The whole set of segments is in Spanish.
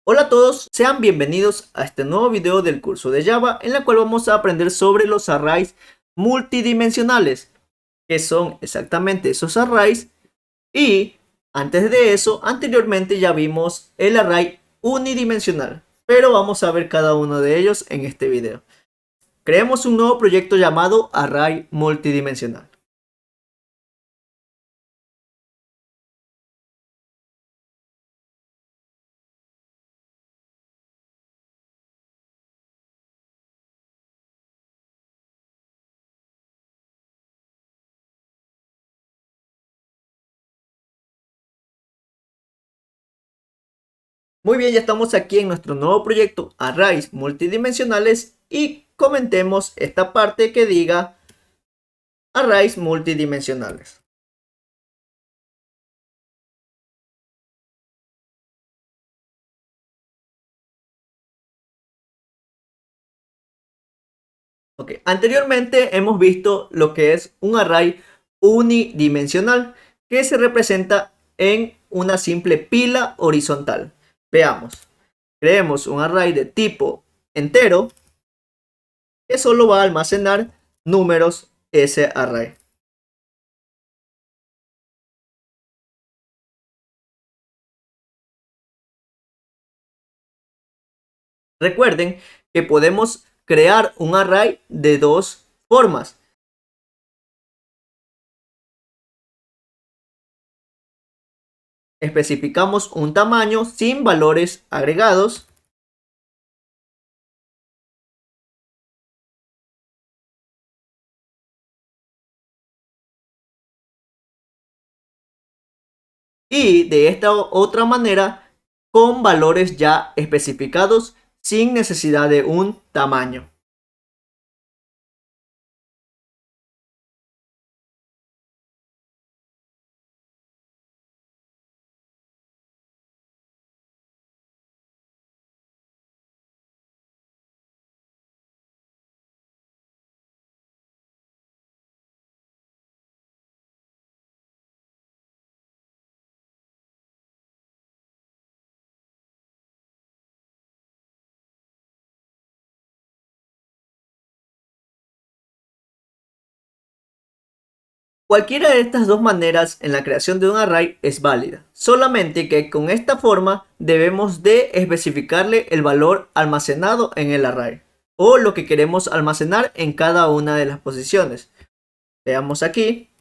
Hola a todos, sean bienvenidos a este nuevo video del curso de Java en la cual vamos a aprender sobre los arrays multidimensionales, que son exactamente esos arrays. Y antes de eso, anteriormente ya vimos el array unidimensional, pero vamos a ver cada uno de ellos en este video. Creemos un nuevo proyecto llamado array multidimensional. Muy bien, ya estamos aquí en nuestro nuevo proyecto arrays multidimensionales y comentemos esta parte que diga arrays multidimensionales. Ok, anteriormente hemos visto lo que es un array unidimensional que se representa en una simple pila horizontal. Veamos, creemos un array de tipo entero que solo va a almacenar números ese array. Recuerden que podemos crear un array de dos formas. Especificamos un tamaño sin valores agregados y de esta otra manera con valores ya especificados sin necesidad de un tamaño. Cualquiera de estas dos maneras en la creación de un array es válida, solamente que con esta forma debemos de especificarle el valor almacenado en el array o lo que queremos almacenar en cada una de las posiciones. Veamos aquí.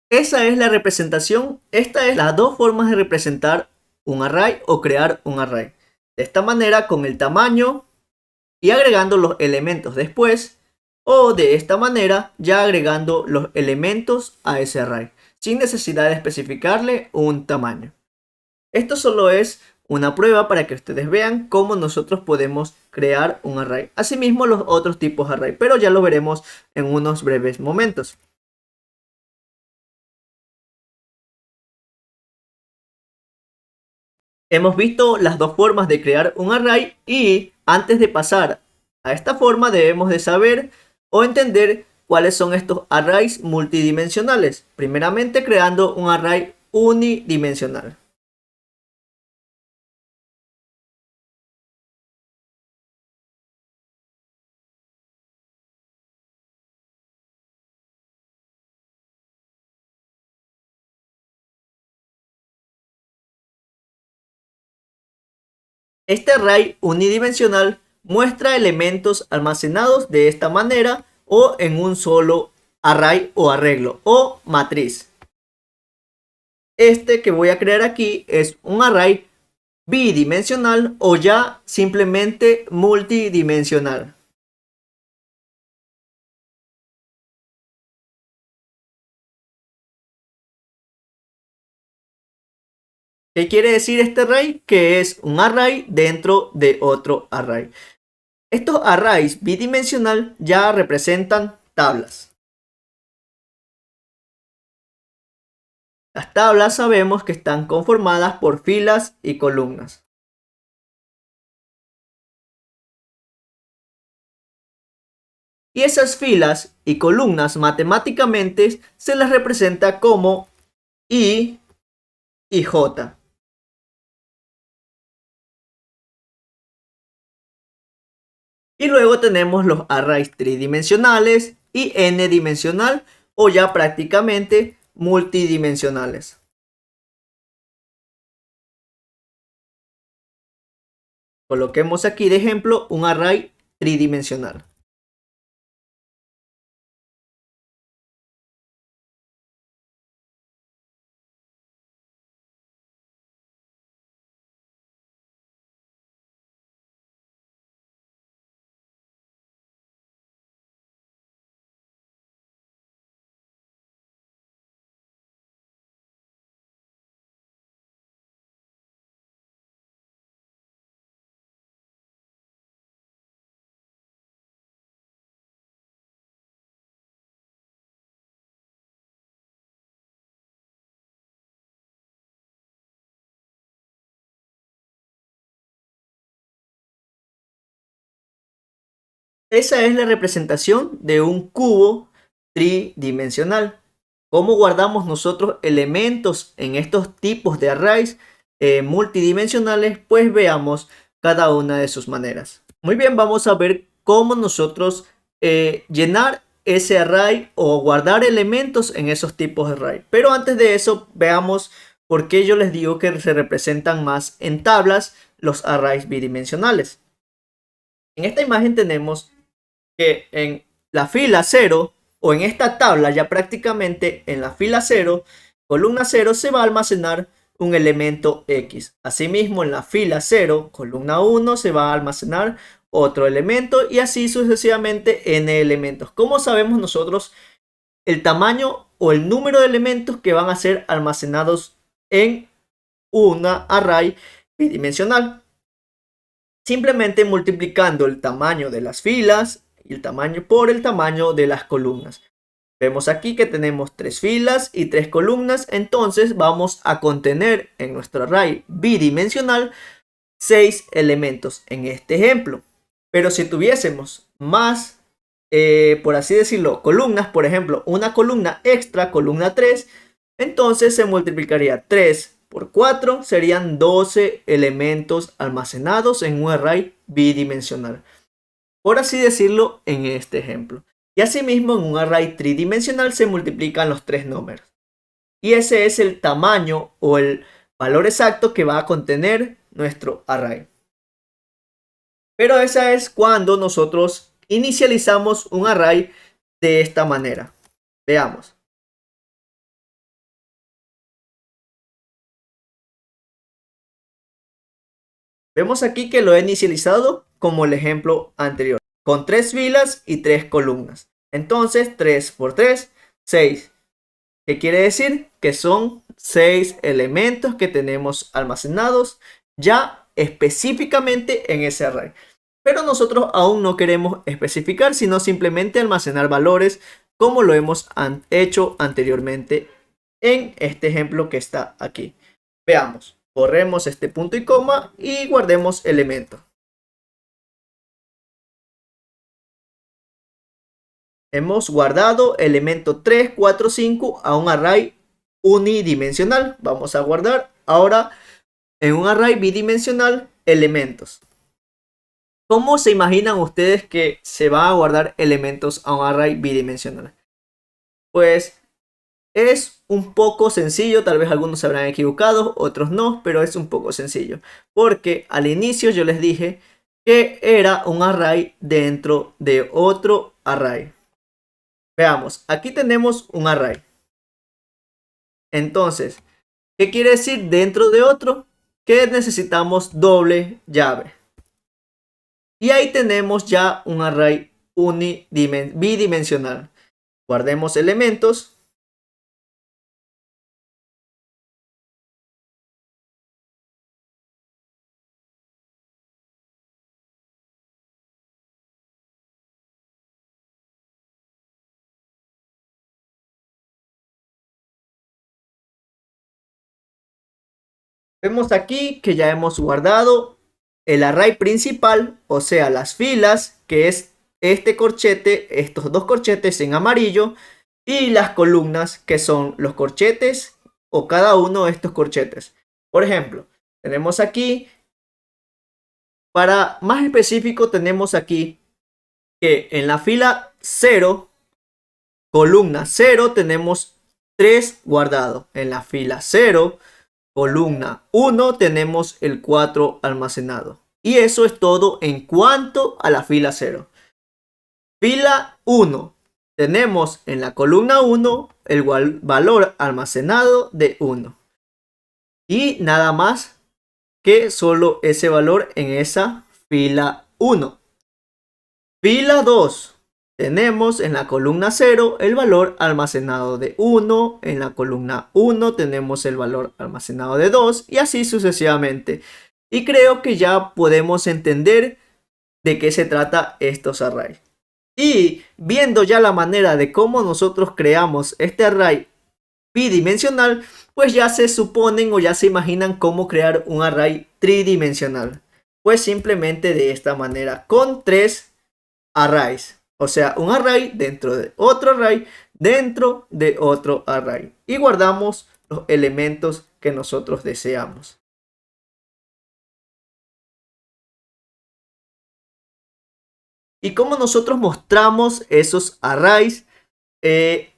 Esa es la representación, esta es las dos formas de representar un array o crear un array. De esta manera con el tamaño y agregando los elementos después, o de esta manera ya agregando los elementos a ese array sin necesidad de especificarle un tamaño. Esto solo es una prueba para que ustedes vean cómo nosotros podemos crear un array. Asimismo los otros tipos de array, pero ya lo veremos en unos breves momentos. Hemos visto las dos formas de crear un array y antes de pasar a esta forma debemos de saber o entender cuáles son estos arrays multidimensionales. Primeramente creando un array unidimensional. Este array unidimensional muestra elementos almacenados de esta manera o en un solo array o arreglo o matriz. Este que voy a crear aquí es un array bidimensional o ya simplemente multidimensional. ¿Qué quiere decir este array? Que es un array dentro de otro array. Estos arrays bidimensional ya representan tablas. Las tablas sabemos que están conformadas por filas y columnas. Y esas filas y columnas matemáticamente se las representa como I y J. Y luego tenemos los arrays tridimensionales y n-dimensional o ya prácticamente multidimensionales. Coloquemos aquí de ejemplo un array tridimensional. Esa es la representación de un cubo tridimensional. ¿Cómo guardamos nosotros elementos en estos tipos de arrays multidimensionales? Pues veamos cada una de sus maneras. Muy bien, vamos a ver cómo nosotros llenar ese array o guardar elementos en esos tipos de array. Pero antes de eso, veamos por qué yo les digo que se representan más en tablas los arrays bidimensionales. En esta imagen tenemos que en la fila 0 o en esta tabla ya prácticamente en la fila 0, columna 0 se va a almacenar un elemento X. Asimismo en la fila 0, columna 1 se va a almacenar otro elemento y así sucesivamente n elementos. ¿Cómo sabemos nosotros el tamaño o el número de elementos que van a ser almacenados en una array bidimensional? Simplemente multiplicando el tamaño de las filas y el tamaño por el tamaño de las columnas. Vemos aquí que tenemos 3 filas y 3 columnas, entonces vamos a contener en nuestro array bidimensional 6 elementos en este ejemplo. Pero si tuviésemos más, por así decirlo, columnas, por ejemplo, una columna extra, columna 3, entonces se multiplicaría 3 por 4, serían 12 elementos almacenados en un array bidimensional, por así decirlo en este ejemplo. Y asimismo en un array tridimensional se multiplican los 3 números. Y ese es el tamaño o el valor exacto que va a contener nuestro array. Pero esa es cuando nosotros inicializamos un array de esta manera. Veamos. Vemos aquí que lo he inicializado como el ejemplo anterior, con 3 filas y 3 columnas. Entonces 3 por 3, 6. ¿Qué quiere decir? Que son 6 elementos que tenemos almacenados ya específicamente en ese array. Pero nosotros aún no queremos especificar, sino simplemente almacenar valores como lo hemos hecho anteriormente en este ejemplo que está aquí. Veamos. Borremos este punto y coma y guardemos elemento. Hemos guardado elemento 3, 4, 5 a un array unidimensional. Vamos a guardar ahora en un array bidimensional elementos. ¿Cómo se imaginan ustedes que se va a guardar elementos a un array bidimensional? Pues es un poco sencillo, tal vez algunos se habrán equivocado, otros no, pero es un poco sencillo. Porque al inicio yo les dije que era un array dentro de otro array. Veamos, aquí tenemos un array. Entonces, ¿qué quiere decir dentro de otro? Que necesitamos doble llave. Y ahí tenemos ya un array bidimensional. Guardemos elementos. Vemos aquí que ya hemos guardado el array principal, o sea, las filas, que es este corchete, estos dos corchetes en amarillo, y las columnas, que son los corchetes o cada uno de estos corchetes. Por ejemplo, tenemos aquí, para más específico, tenemos aquí que en la fila 0, columna 0, tenemos 3 guardados. En la fila 0, columna 1, tenemos el 4 almacenado. Y eso es todo en cuanto a la fila 0. Fila 1. Tenemos en la columna 1 el valor almacenado de 1. Y nada más que solo ese valor en esa fila 1. Fila 2. Tenemos en la columna 0 el valor almacenado de 1. En la columna 1 tenemos el valor almacenado de 2. Y así sucesivamente. Y creo que ya podemos entender de qué se trata estos arrays. Y viendo ya la manera de cómo nosotros creamos este array bidimensional, pues ya se suponen o ya se imaginan cómo crear un array tridimensional. Pues simplemente de esta manera, con 3 arrays. O sea, un array dentro de otro array, dentro de otro array. Y guardamos los elementos que nosotros deseamos. Y cómo nosotros mostramos esos arrays que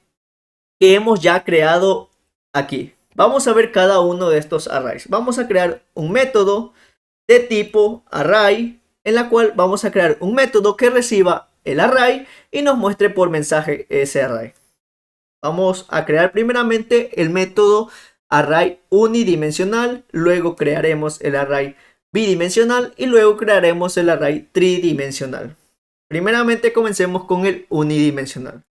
hemos ya creado aquí. Vamos a ver cada uno de estos arrays. Vamos a crear un método de tipo array, en la cual vamos a crear un método que reciba el array y nos muestre por mensaje ese array. Vamos a crear primeramente el método array unidimensional, luego crearemos el array bidimensional y luego crearemos el array tridimensional. Primeramente comencemos con el unidimensional.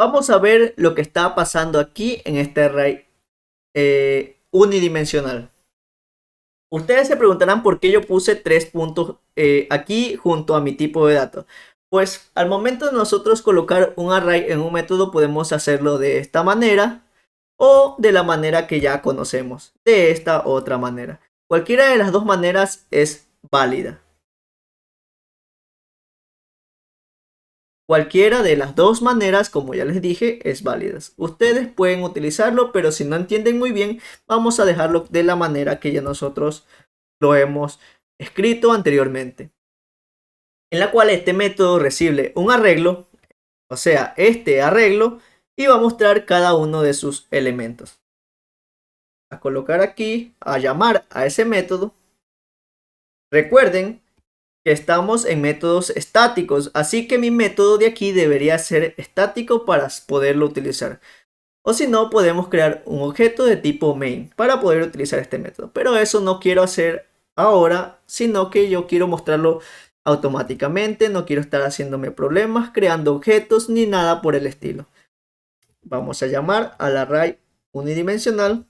Vamos a ver lo que está pasando aquí en este array unidimensional. Ustedes se preguntarán por qué yo puse 3 puntos aquí junto a mi tipo de datos. Pues al momento de nosotros colocar un array en un método podemos hacerlo de esta manera o de la manera que ya conocemos, de esta otra manera. Cualquiera de las dos maneras es válida. Cualquiera de las dos maneras, como ya les dije, es válida. Ustedes pueden utilizarlo, pero si no entienden muy bien, vamos a dejarlo de la manera que ya nosotros lo hemos escrito anteriormente. En la cual este método recibe un arreglo, o sea, este arreglo, y va a mostrar cada uno de sus elementos. A colocar aquí, a llamar a ese método. Recuerden que estamos en métodos estáticos, así que mi método de aquí debería ser estático para poderlo utilizar. O si no, podemos crear un objeto de tipo main para poder utilizar este método. Pero eso no quiero hacer ahora, sino que yo quiero mostrarlo automáticamente. No quiero estar haciéndome problemas, creando objetos ni nada por el estilo. Vamos a llamar al array unidimensional.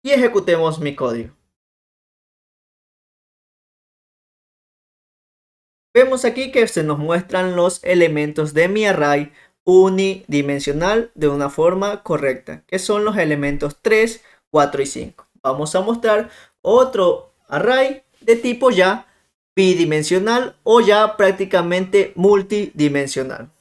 Y ejecutemos mi código. Vemos aquí que se nos muestran los elementos de mi array unidimensional de una forma correcta, que son los elementos 3, 4 y 5. Vamos a mostrar otro array de tipo ya bidimensional o ya prácticamente multidimensional.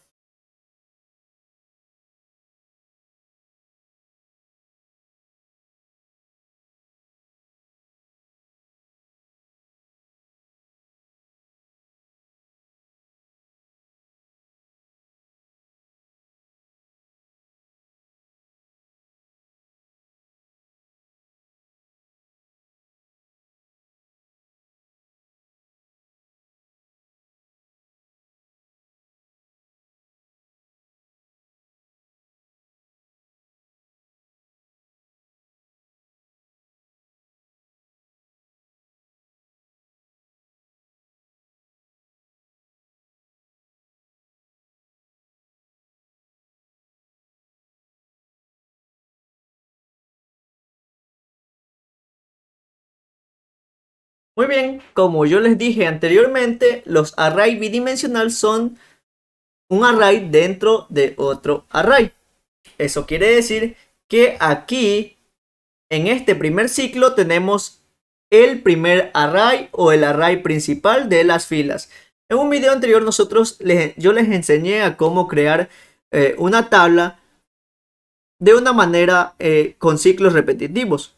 Muy bien, como yo les dije anteriormente, los array bidimensional son un array dentro de otro array. Eso quiere decir que aquí, en este primer ciclo, tenemos el primer array o el array principal de las filas. En un video anterior yo les enseñé a cómo crear una tabla de una manera con ciclos repetitivos.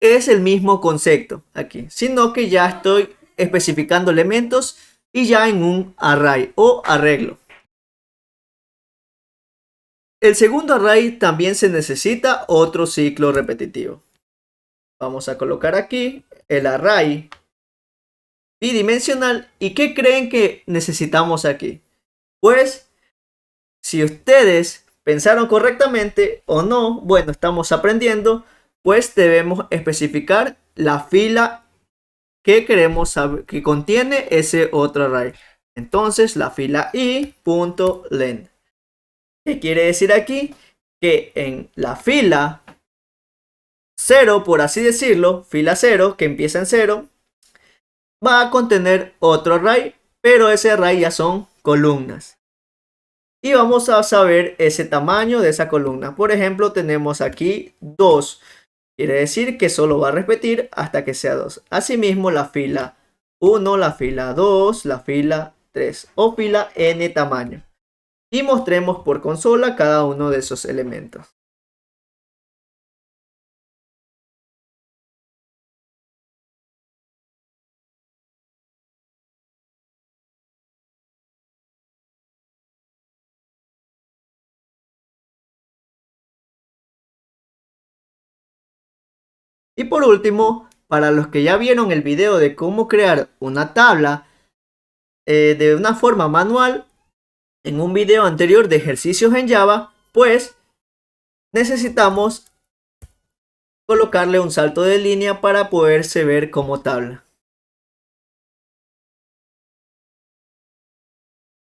Es el mismo concepto aquí, sino que ya estoy especificando elementos y ya en un array o arreglo. El segundo array también se necesita otro ciclo repetitivo. Vamos a colocar aquí el array bidimensional. ¿Y qué creen que necesitamos aquí? Pues si ustedes pensaron correctamente o no, bueno, estamos aprendiendo, pues debemos especificar la fila que queremos saber que contiene ese otro array. Entonces la fila i.len. ¿Qué quiere decir aquí? Que en la fila 0, por así decirlo, fila 0, que empieza en 0, va a contener otro array, pero ese array ya son columnas. Y vamos a saber ese tamaño de esa columna. Por ejemplo, tenemos aquí 2. Quiere decir que solo va a repetir hasta que sea 2. Asimismo, la fila 1, la fila 2, la fila 3 o fila n tamaño. Y mostremos por consola cada uno de esos elementos. Y por último, para los que ya vieron el video de cómo crear una tabla de una forma manual, en un video anterior de ejercicios en Java, pues necesitamos colocarle un salto de línea para poderse ver como tabla.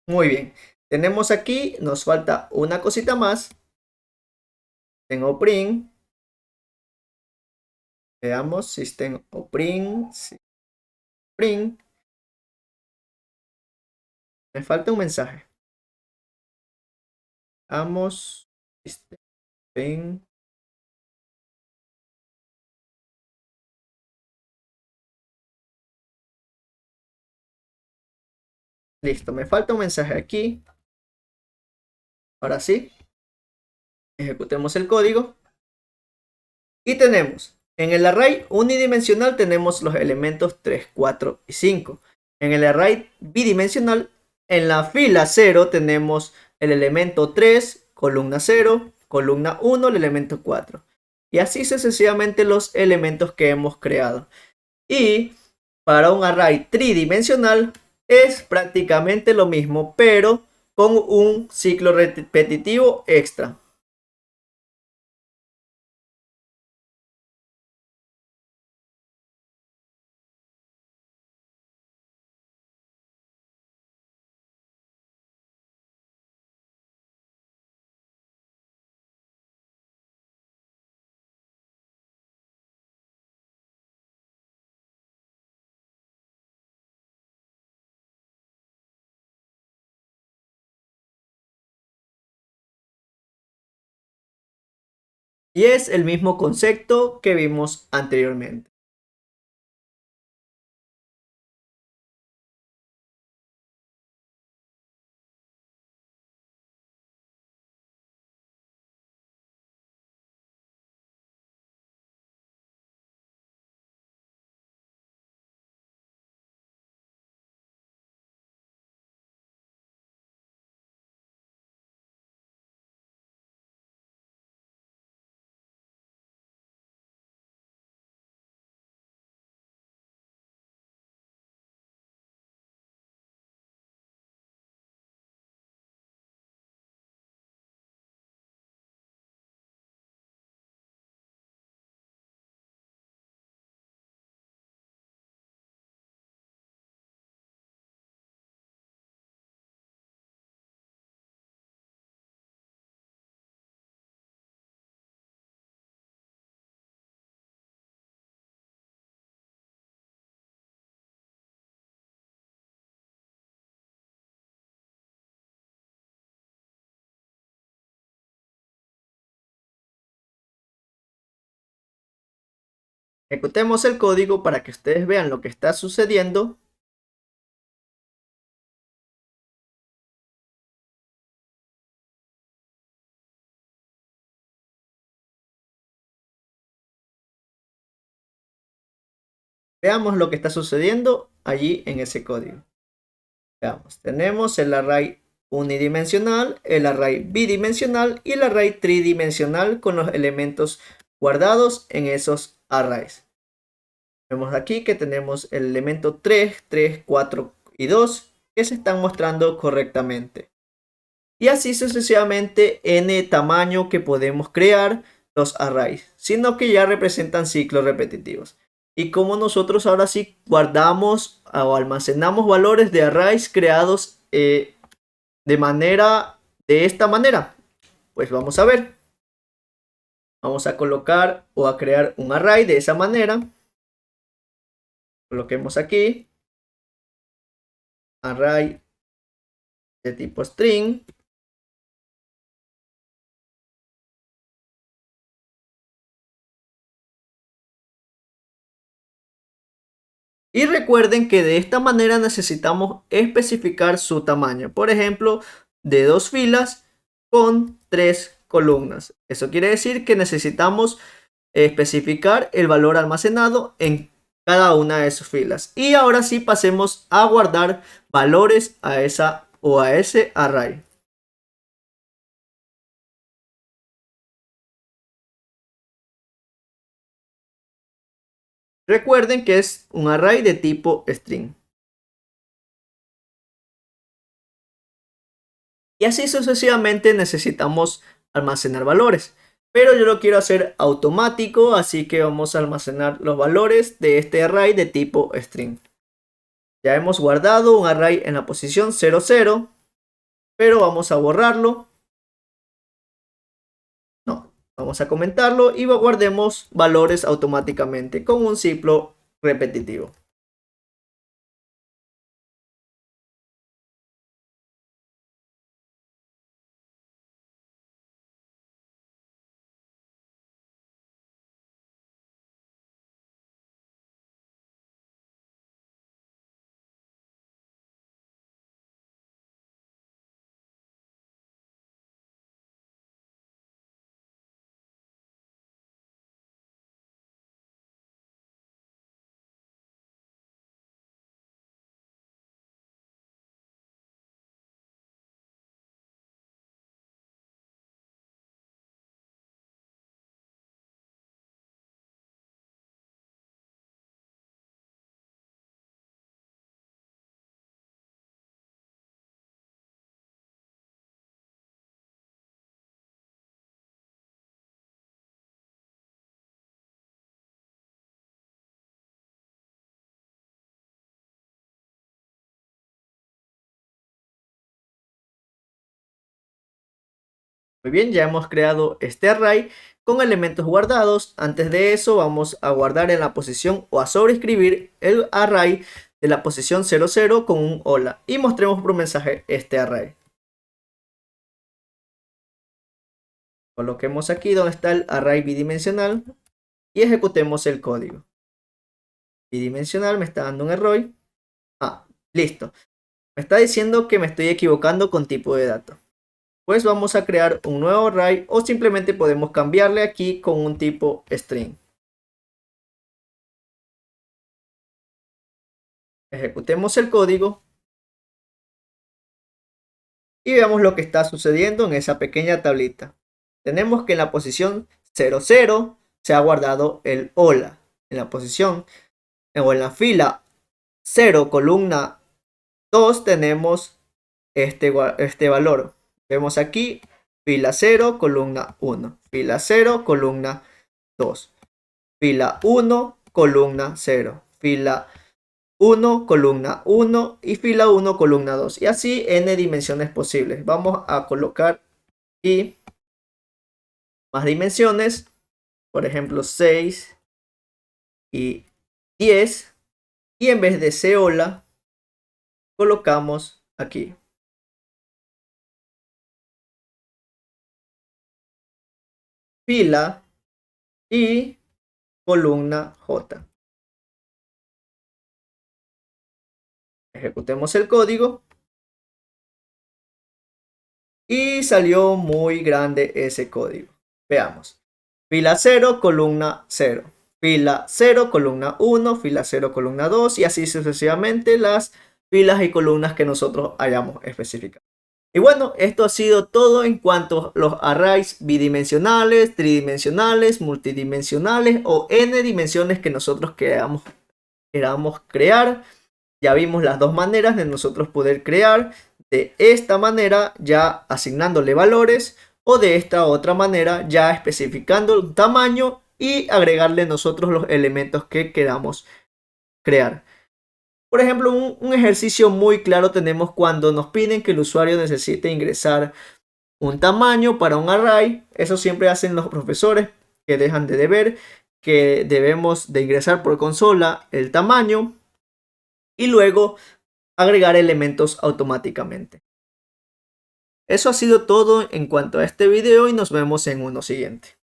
Muy bien, tenemos aquí, nos falta una cosita más. Tengo print. Veamos, system o print. Print. Me falta un mensaje. Vamos, system print. Listo, me falta un mensaje aquí. Ahora sí, ejecutemos el código. Y tenemos, en el array unidimensional tenemos los elementos 3, 4 y 5. En el array bidimensional, en la fila 0 tenemos el elemento 3, columna 0, columna 1, el elemento 4. Y así sucesivamente los elementos que hemos creado. Y para un array tridimensional es prácticamente lo mismo, pero con un ciclo repetitivo extra. Y es el mismo concepto que vimos anteriormente. Ejecutemos el código para que ustedes vean lo que está sucediendo. Veamos lo que está sucediendo allí en ese código. Veamos, tenemos el array unidimensional, el array bidimensional y el array tridimensional con los elementos guardados en esos arrays. Vemos aquí que tenemos el elemento 3, 3, 4 y 2 que se están mostrando correctamente. Y así sucesivamente n tamaño que podemos crear los arrays, sino que ya representan ciclos repetitivos. Y como nosotros ahora sí guardamos o almacenamos valores de arrays creados de esta manera, pues vamos a ver. Vamos a colocar o a crear un array de esa manera. Coloquemos aquí array de tipo string. Y recuerden que de esta manera necesitamos especificar su tamaño. Por ejemplo, de 2 filas con 3 columnas. Eso quiere decir que necesitamos especificar el valor almacenado en cada una de sus filas. Y ahora sí pasemos a guardar valores a esa o a ese array. Recuerden que es un array de tipo string. Y así sucesivamente necesitamos almacenar valores. Pero yo lo quiero hacer automático, así que vamos a almacenar los valores de este array de tipo string. Ya hemos guardado un array en la posición 00, pero vamos a borrarlo. No, vamos a comentarlo y guardemos valores automáticamente con un ciclo repetitivo. Muy bien, ya hemos creado este array con elementos guardados. Antes de eso vamos a guardar en la posición o a sobreescribir el array de la posición 00 con un hola y mostremos por mensaje este array. Coloquemos aquí donde está el array bidimensional y ejecutemos el código. Bidimensional me está dando un error. Listo. Me está diciendo que me estoy equivocando con tipo de datos. Pues vamos a crear un nuevo array o simplemente podemos cambiarle aquí con un tipo string. Ejecutemos el código y veamos lo que está sucediendo en esa pequeña tablita. Tenemos que en la posición 00 se ha guardado el hola. En la posición o en la fila 0 columna 2 tenemos este valor. Vemos aquí fila 0 columna 1, fila 0 columna 2, fila 1 columna 0, fila 1 columna 1 y fila 1 columna 2 y así n dimensiones posibles. Vamos a colocar aquí más dimensiones, por ejemplo 6 y 10 y en vez de ceola colocamos aquí fila y columna J. Ejecutemos el código. Y salió muy grande ese código. Veamos. Fila 0, columna 0. Fila 0, columna 1, fila 0, columna 2 y así sucesivamente las filas y columnas que nosotros hayamos especificado. Y bueno, esto ha sido todo en cuanto a los arrays bidimensionales, tridimensionales, multidimensionales o n dimensiones que nosotros queramos crear. Ya vimos las dos maneras de nosotros poder crear, de esta manera ya asignándole valores o de esta otra manera ya especificando un tamaño y agregarle nosotros los elementos que queramos crear. Por ejemplo, un ejercicio muy claro tenemos cuando nos piden que el usuario necesite ingresar un tamaño para un array. Eso siempre hacen los profesores que dejan de deber, que debemos de ingresar por consola el tamaño y luego agregar elementos automáticamente. Eso ha sido todo en cuanto a este video y nos vemos en uno siguiente.